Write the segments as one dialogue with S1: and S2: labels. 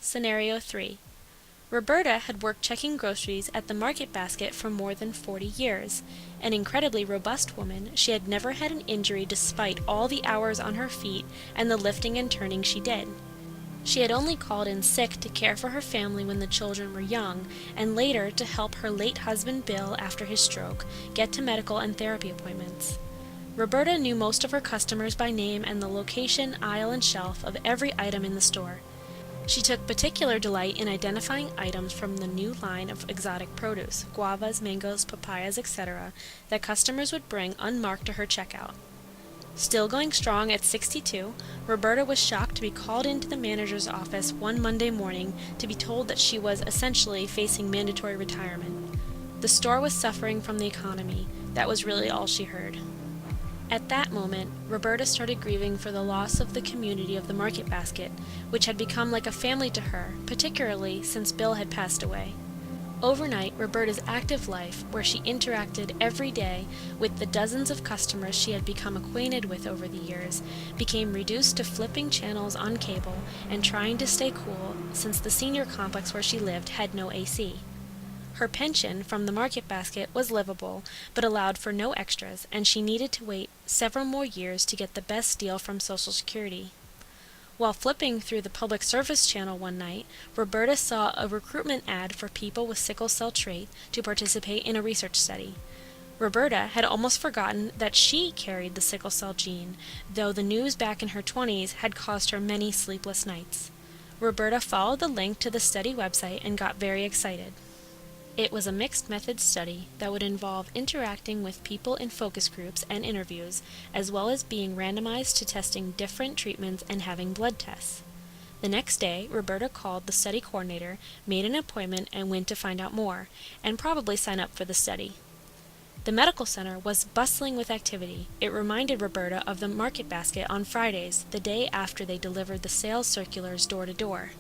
S1: Scenario 3. Roberta had worked checking groceries at the market basket for more than 40 years. An incredibly robust woman, she had never had an injury despite all the hours on her feet and the lifting and turning she did. She had only called in sick to care for her family when the children were young, and later to help her late husband Bill, after his stroke, get to medical and therapy appointments. Roberta knew most of her customers by name and the location, aisle, and shelf of every item in the store. She took particular delight in identifying items from the new line of exotic produce, guavas, mangoes, papayas, etc., that customers would bring unmarked to her checkout. Still going strong at 62, Roberta was shocked to be called into the manager's office one Monday morning to be told that she was essentially facing mandatory retirement. The store was suffering from the economy. That was really all she heard. At that moment, Roberta started grieving for the loss of the community of the market basket, which had become like a family to her, particularly since Bill had passed away. Overnight, Roberta's active life, where she interacted every day with the dozens of customers she had become acquainted with over the years, became reduced to flipping channels on cable and trying to stay cool since the senior complex where she lived had no AC. Her pension from the market basket was livable, but allowed for no extras, and she needed to wait several more years to get the best deal from Social Security. While flipping through the public service channel one night, Roberta saw a recruitment ad for people with sickle cell trait to participate in a research study. Roberta had almost forgotten that she carried the sickle cell gene, though the news back in her 20s had caused her many sleepless nights. Roberta followed the link to the study website and got very excited. It was a mixed method study that would involve interacting with people in focus groups and interviews, as well as being randomized to testing different treatments and having blood tests. The next day, Roberta called the study coordinator, made an appointment, and went to find out more, and probably sign up for the study. The medical center was bustling with activity. It reminded Roberta of the market basket on Fridays, the day after they delivered the sales circulars door to door.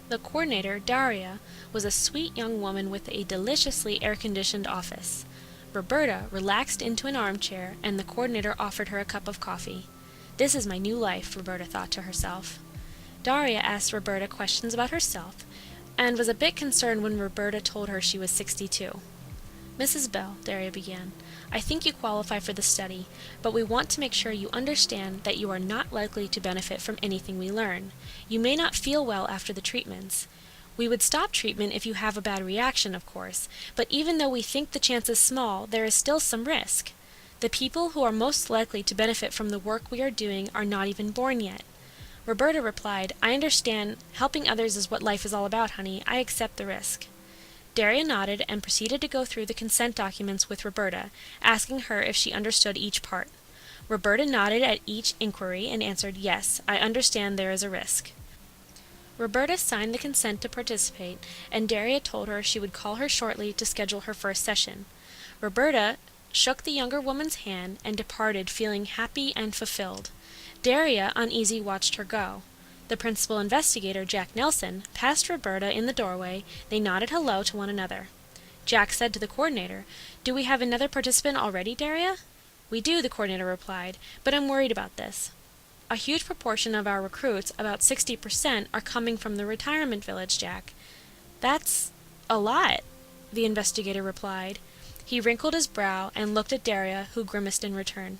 S1: The coordinator, Daria, was a sweet young woman with a deliciously air-conditioned office. Roberta relaxed into an armchair, and the coordinator offered her a cup of coffee. "This is my new life," Roberta thought to herself. Daria asked Roberta questions about herself, and was a bit concerned when Roberta told her she was 62. "Mrs. Bell," Daria began, "I think you qualify for the study, but we want to make sure you understand that you are not likely to benefit from anything we learn. You may not feel well after the treatments. We would stop treatment if you have a bad reaction, of course, but even though we think the chance is small, there is still some risk. The people who are most likely to benefit from the work we are doing are not even born yet." Roberta replied, "I understand. Helping others is what life is all about, honey. I accept the risk." Daria nodded and proceeded to go through the consent documents with Roberta, asking her if she understood each part. Roberta nodded at each inquiry and answered, "Yes, I understand there is a risk." Roberta signed the consent to participate, and Daria told her she would call her shortly to schedule her first session. Roberta shook the younger woman's hand and departed feeling happy and fulfilled. Daria, uneasy, watched her go. The principal investigator, Jack Nelson, passed Roberta in the doorway. They nodded hello to one another. Jack said to the coordinator, "Do we have another participant already, Daria?" "We do," the coordinator replied, "but I'm worried about this. A huge proportion of our recruits, about 60%, are coming from the retirement village, Jack." "That's a lot," the investigator replied. He wrinkled his brow and looked at Daria, who grimaced in return.